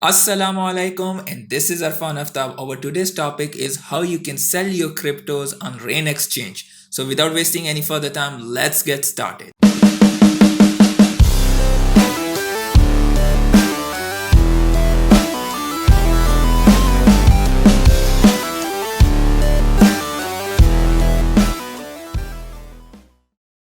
Assalamu alaikum, and this is Arfan Aftab. Our today's topic is how you can sell your cryptos on Rain Exchange. So, without wasting any further time, let's get started.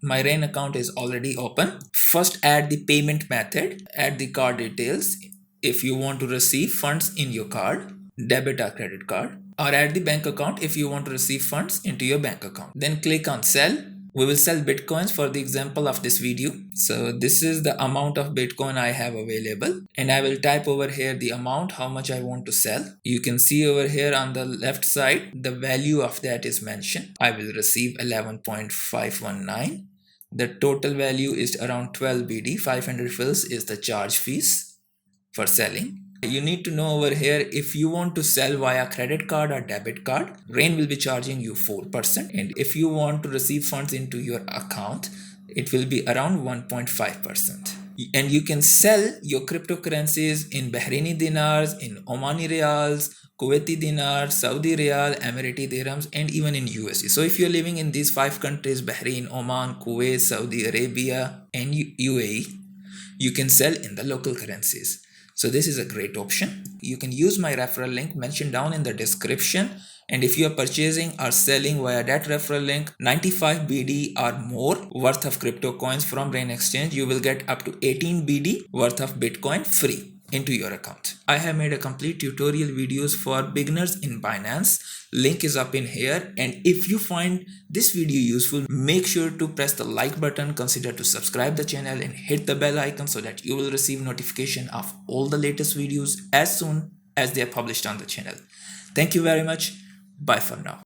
My Rain account is already open. First, add the payment method, add the card details if you want to receive funds in your card, debit or credit card, or add the bank account if you want to receive funds into your bank account. Then click on sell. We will sell bitcoins for the example of this video. So this is the amount of bitcoin I have available, and I will type over here the amount how much I want to sell. You can see over here on the left side the value of that is mentioned. I will receive 11.519. The total value is around 12 BD. 500 fills is the charge fees for selling. You need to know over here, if you want to sell via credit card or debit card, Rain will be charging you 4%, and if you want to receive funds into your account, it will be around 1.5%. And you can sell your cryptocurrencies in Bahraini dinars, in Omani riyals, Kuwaiti dinar, Saudi riyal, Emirati dirhams, and even in USD. So if you're living in these 5 countries, Bahrain, Oman, Kuwait, Saudi Arabia, and UAE, you can sell in the local currencies. So this is a great option. You can use my referral link mentioned down in the description. And if you are purchasing or selling via that referral link 95 BD or more worth of crypto coins from Rain Exchange, you will get up to 18 BD worth of Bitcoin free into your account. I have made a complete tutorial videos for beginners in Binance. Link is up in here, and if you find this video useful, make sure to press the like button, consider to subscribe the channel and hit the bell icon so that you will receive notification of all the latest videos as soon as they are published on the channel. Thank you very much. Bye for now.